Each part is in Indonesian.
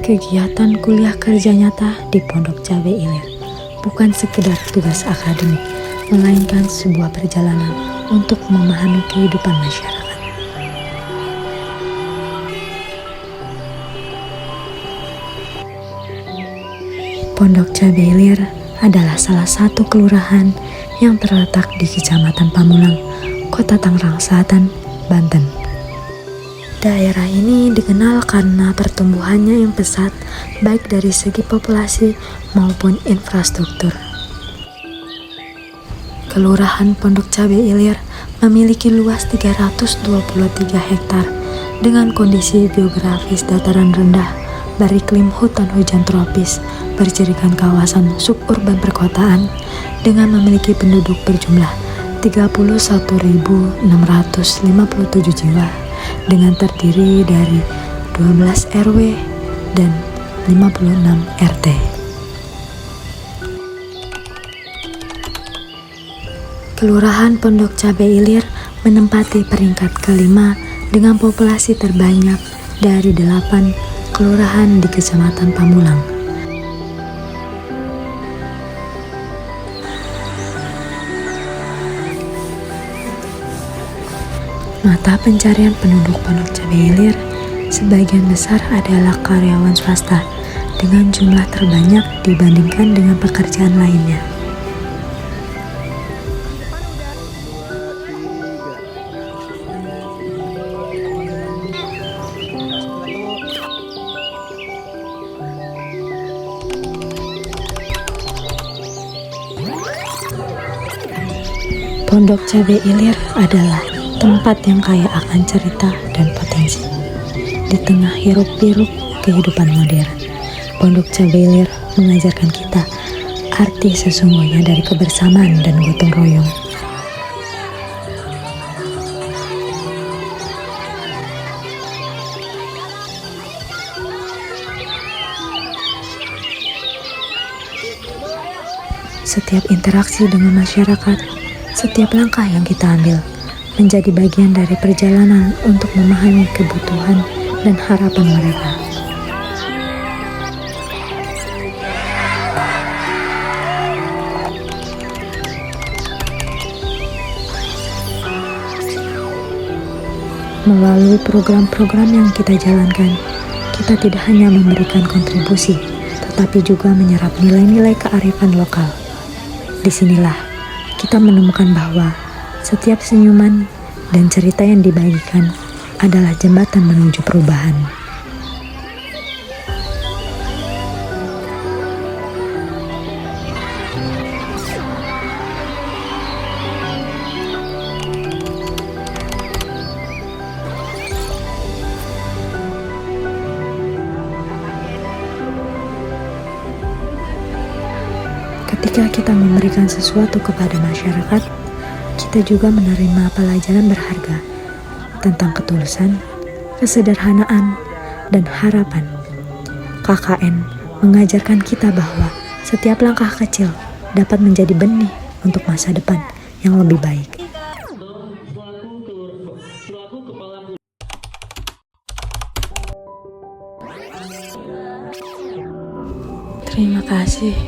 Kegiatan kuliah kerja nyata di Pondok Cabe Ilir bukan sekedar tugas akademik, melainkan sebuah perjalanan untuk memahami kehidupan masyarakat. Pondok Cabe Ilir adalah salah satu kelurahan yang terletak di Kecamatan Pamulang, Kota Tangerang Selatan, Banten. Daerah ini dikenal karena pertumbuhannya yang pesat, baik dari segi populasi maupun infrastruktur. Kelurahan Pondok Cabe Ilir memiliki luas 323 hektar dengan kondisi geografis dataran rendah, beriklim hutan hujan tropis, bercirikan kawasan suburban perkotaan dengan memiliki penduduk berjumlah 31.657 jiwa dengan terdiri dari 12 RW dan 56 RT. Kelurahan Pondok Cabe Ilir menempati peringkat kelima dengan populasi terbanyak dari 8 kelurahan di Kecamatan Pamulang. Mata pencarian penduduk Pondok Cabe Ilir sebagian besar adalah karyawan swasta dengan jumlah terbanyak dibandingkan dengan pekerjaan lainnya. Pondok Cabe Ilir adalah tempat yang kaya akan cerita dan potensi. Di tengah hiruk-pikuk kehidupan modern, Pondok Cabe Ilir mengajarkan kita arti sesungguhnya dari kebersamaan dan gotong royong. Setiap interaksi dengan masyarakat, setiap langkah yang kita ambil menjadi bagian dari perjalanan untuk memahami kebutuhan dan harapan mereka. Melalui program-program yang kita jalankan, kita tidak hanya memberikan kontribusi, tetapi juga menyerap nilai-nilai kearifan lokal. Disinilah kita menemukan bahwa setiap senyuman dan cerita yang dibagikan adalah jembatan menuju perubahan. Ketika kita memberikan sesuatu kepada masyarakat, kita juga menerima pelajaran berharga tentang ketulusan, kesederhanaan, dan harapan. KKN mengajarkan kita bahwa setiap langkah kecil dapat menjadi benih untuk masa depan yang lebih baik. Terima kasih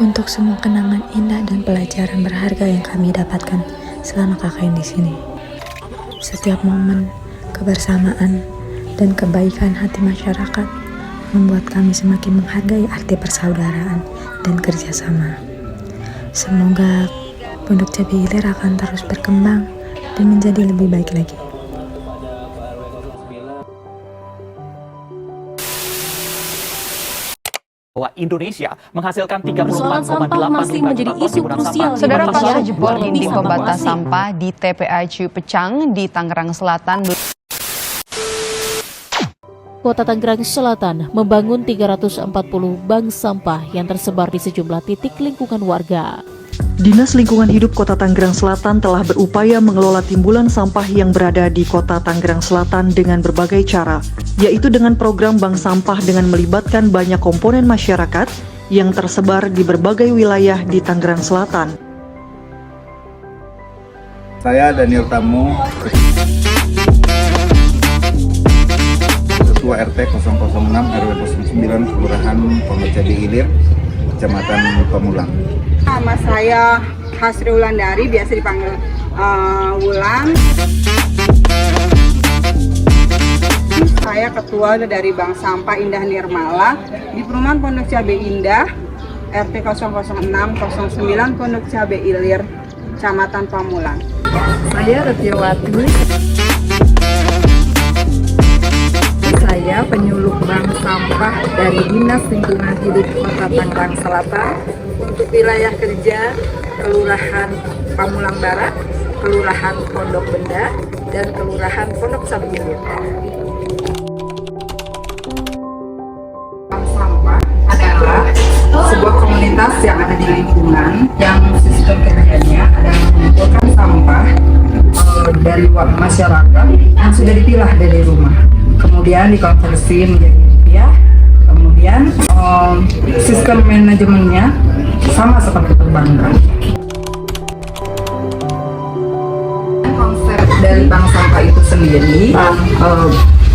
untuk semua kenangan indah dan pelajaran berharga yang kami dapatkan selama KKN di sini. Setiap momen, kebersamaan, dan kebaikan hati masyarakat membuat kami semakin menghargai arti persaudaraan dan kerjasama. Semoga Pondok Cabe Ilir akan terus berkembang dan menjadi lebih baik lagi. Bahwa Indonesia menghasilkan 34,8 masih menjadi isu krusial. Saudara, pasca jebol dinding pembatas sampah di TPA Cipecang di Tangerang Selatan. Kota Tangerang Selatan membangun 340 bank sampah yang tersebar di sejumlah titik lingkungan warga. Dinas Lingkungan Hidup Kota Tangerang Selatan telah berupaya mengelola timbulan sampah yang berada di Kota Tangerang Selatan dengan berbagai cara, yaitu dengan program bank sampah dengan melibatkan banyak komponen masyarakat yang tersebar di berbagai wilayah di Tangerang Selatan. Saya Daniel Tamu, Ketua RT 006 RW 09 Kelurahan Pondok Cabe Ilir, Kecamatan Pamulang. Nama saya Hasri Wulandari, biasa dipanggil Wulan. Saya ketua dari Bank Sampah Indah Nirmala di Perumahan Pondok Cabe Indah, RT 006 09 Pondok Cabe Ilir, Kecamatan Pamulang. Saya Retiawati. Saya penyuluh bank sampah dari Dinas Lingkungan Hidup Kota Tangerang Selatan untuk wilayah kerja Kelurahan Pamulang Barat, Kelurahan Pondok Benda, dan Kelurahan Pondok Cabe Ilir. Bank sampah adalah sebuah komunitas yang ada di lingkungan yang sistem kerjanya adalah mengumpulkan sampah dari masyarakat yang sudah dipilah dari rumah, kemudian dikonversi menjadi rupiah, kemudian sistem manajemennya sama seperti perbankan. Konsep dari bank sampah itu sendiri,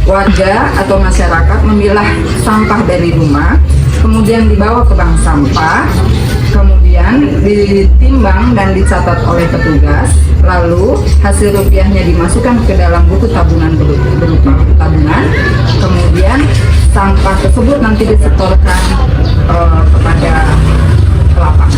warga atau masyarakat memilah sampah dari rumah, kemudian dibawa ke bank sampah, kemudian ditimbang dan dicatat oleh petugas, lalu hasil rupiahnya dimasukkan ke dalam buku tabungan berupa tabungan, kemudian sampah tersebut nanti disetorkan kepada pelapak.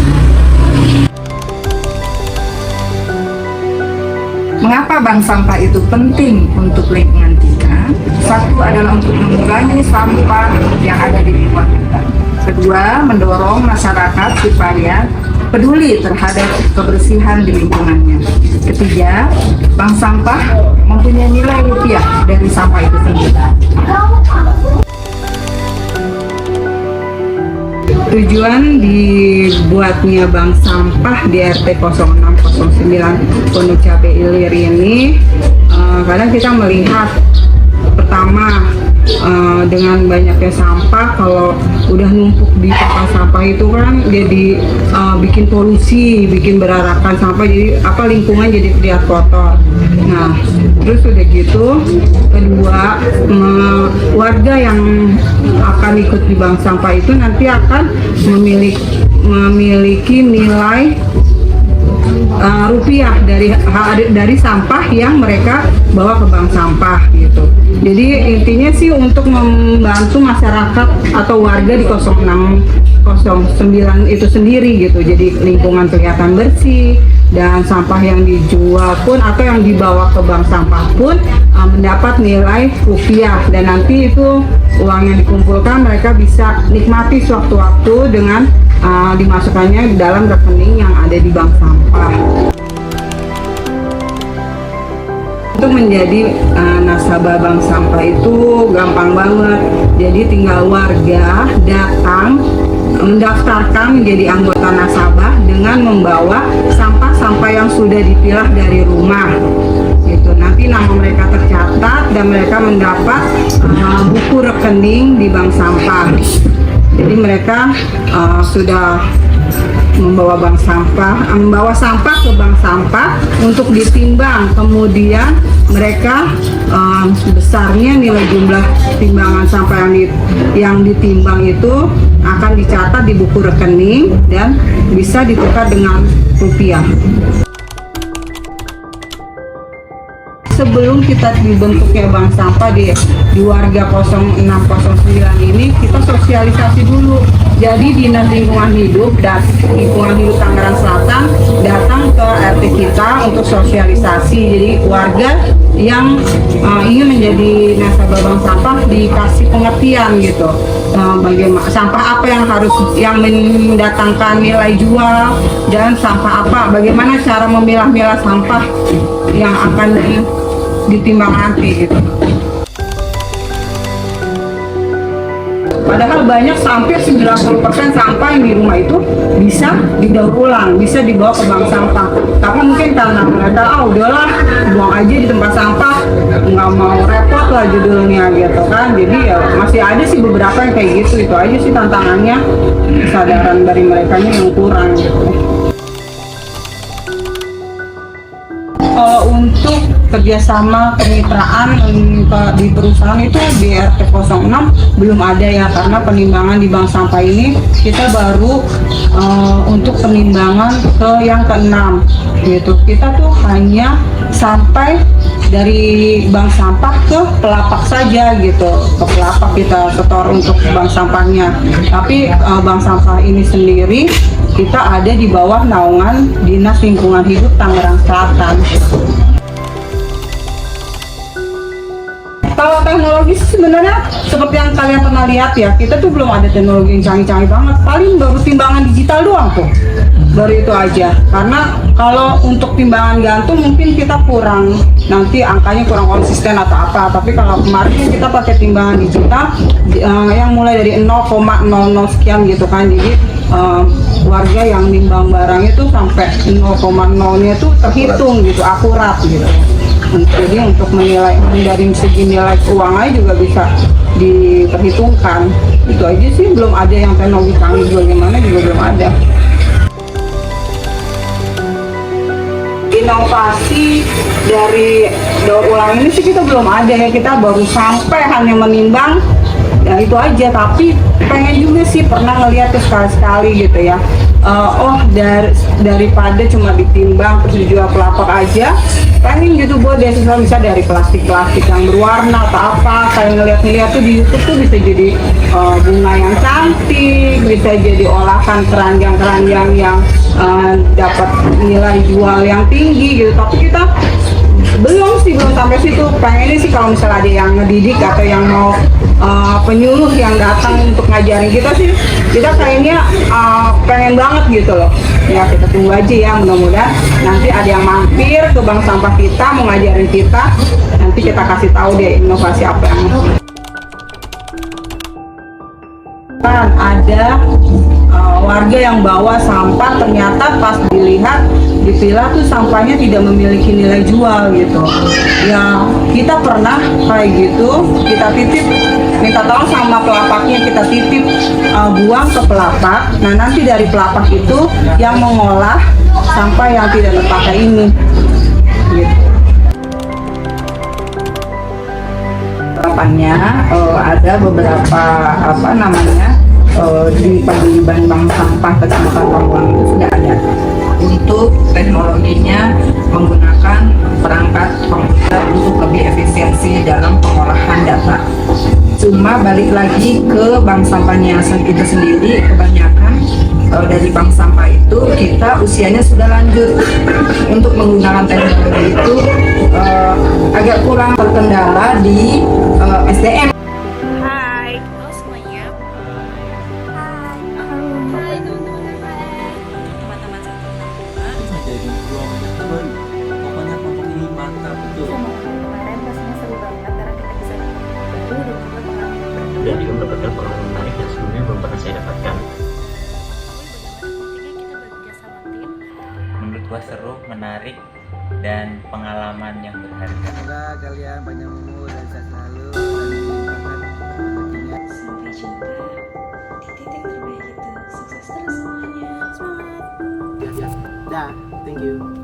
Mengapa bank sampah itu penting untuk lingkungan kita? Satu adalah untuk mengurangi sampah yang ada di lingkungan kita. Kedua, mendorong masyarakat supaya peduli terhadap kebersihan di lingkungannya. Ketiga, bank sampah mempunyai nilai rupiah dari sampah itu sendiri. Tujuan dibuatnya bank sampah di RT 0609 Pondok Cabe Ilir ini, kadang kita melihat pertama dengan banyaknya sampah, kalau udah numpuk di tempat sampah itu kan jadi bikin polusi, bikin berarakan sampah, jadi lingkungan jadi terlihat kotor. Nah, terus udah gitu, kedua, warga yang akan ikut di bank sampah itu nanti akan memiliki nilai rupiah dari sampah yang mereka bawa ke bank sampah gitu. Jadi intinya sih untuk membantu masyarakat atau warga di 0609 itu sendiri gitu. Jadi lingkungan kelihatan bersih, dan sampah yang dijual pun atau yang dibawa ke bank sampah pun mendapat nilai rupiah, dan nanti itu uang yang dikumpulkan mereka bisa nikmati sewaktu-waktu dengan dimasukkannya dalam rekening yang ada di bank sampah. Untuk menjadi nasabah bank sampah itu gampang banget. Jadi tinggal warga datang mendaftarkan menjadi anggota nasabah dengan membawa sampah-sampah yang sudah dipilah dari rumah. Gitu. Nanti nama mereka tercatat dan mereka mendapat buku rekening di bank sampah. Jadi mereka sudah membawa sampah ke bank sampah untuk ditimbang, kemudian mereka besarnya nilai jumlah timbangan sampah yang ditimbang itu akan dicatat di buku rekening dan bisa ditukar dengan rupiah. Sebelum kita dibentuknya bank sampah di warga 0609 ini, kita sosialisasi dulu. Jadi Dinas Lingkungan Hidup dan Lingkungan Hidup Tangerang Selatan datang ke RT kita untuk sosialisasi. Jadi warga yang ingin menjadi nasabah bank sampah dikasih pengertian gitu. Bagaimana sampah apa yang mendatangkan nilai jual, dan sampah apa, bagaimana cara memilah-milah sampah yang akan ditimbang nanti gitu. Padahal banyak, hampir 90% sampah yang di rumah itu bisa didaur ulang, bisa dibawa ke bank sampah. Tapi mungkin karena mereka udahlah buang aja di tempat sampah, nggak mau repot lah judulnya gitu kan. Jadi ya masih ada sih beberapa yang kayak gitu. Itu aja sih tantangannya, kesadaran dari mereka yang kurang gitu. Untuk kerjasama kemitraan di perusahaan itu di RT 06 belum ada ya, karena penimbangan di bank sampah ini kita baru untuk penimbangan ke yang ke-6 gitu. Kita tuh hanya sampai dari bank sampah ke pelapak saja gitu, ke pelapak kita setor untuk bank sampahnya. Tapi bank sampah ini sendiri kita ada di bawah naungan Dinas Lingkungan Hidup Tangerang Selatan. Kalau teknologi sebenarnya seperti yang kalian pernah lihat ya, kita tuh belum ada teknologi yang canggih-canggih banget. Paling baru timbangan digital doang tuh, baru itu aja. Karena kalau untuk timbangan gantung mungkin kita kurang, nanti angkanya kurang konsisten atau apa. Tapi kalau kemarin kita pakai timbangan digital yang mulai dari 0,00 sekian gitu kan. Jadi warga yang nimbang barang itu sampai 0,0-nya itu terhitung gitu, akurat gitu. Jadi untuk menilai dari segi nilai keuangannya juga bisa diperhitungkan. Itu aja sih, belum ada yang teknologi canggih bagaimana juga belum ada. Inovasi dari daur ulang ini sih kita belum ada ya, kita baru sampai hanya menimbang ya itu aja. Tapi pengen juga sih pernah ngeliat tuh sekali-sekali gitu ya, daripada cuma ditimbang terus dijual pelapak aja, pengen gitu buat beasiswa bisa dari plastik-plastik yang berwarna atau apa. Kayak ngeliat-ngeliat tuh di YouTube tuh bisa jadi bunga yang cantik, bisa jadi olahan keranjang-keranjang yang dapat nilai jual yang tinggi gitu. Tapi kita belum sampai situ. Pengennya sih kalau misalnya ada yang ngedidik atau yang mau penyuluh yang datang untuk ngajarin kita sih, kita kayaknya pengen banget gitu loh ya. Kita tunggu aja ya, mudah-mudahan nanti ada yang mampir ke bank sampah kita mau ngajarin kita, nanti kita kasih tahu deh inovasi apa yang kan. Ada warga yang bawa sampah, ternyata pas dipilah tuh sampahnya tidak memiliki nilai jual gitu ya. Kita pernah kayak gitu, kita titip, minta tolong sama pelapaknya, kita titip buang ke pelapak. Nah nanti dari pelapak itu yang mengolah sampah yang tidak terpakai ini gitu. Harapannya ada beberapa di paguyuban bank sampah Kecamatan Lawang itu sudah ada. Untuk teknologinya menggunakan perangkat komputer untuk lebih efisiensi dalam pengolahan data. Cuma balik lagi ke bank sampahnya itu sendiri, kebanyakan dari bank sampah itu kita usianya sudah lanjut. Untuk menggunakan teknologi itu agak kurang terkendala di SDM. Hai, halo semuanya. Hai teman-teman satu. Jadi dua banyak teman. Pokoknya kelompok ini mantap betul. Kemarin pastinya seru banget karena kita bisa baru dan juga pengalaman baru. Dan juga mendapatkan pengalaman menarik yang sebelumnya belum pernah saya dapatkan. Menurut gua seru, menarik, dan pengalaman yang berharga. Semoga kalian banyak umur dan sehat selalu dan dilimpahkan rezekinya. Sampai jumpa di titik terbaik itu. Sukses terus semuanya. Semangat. Dah, thank you.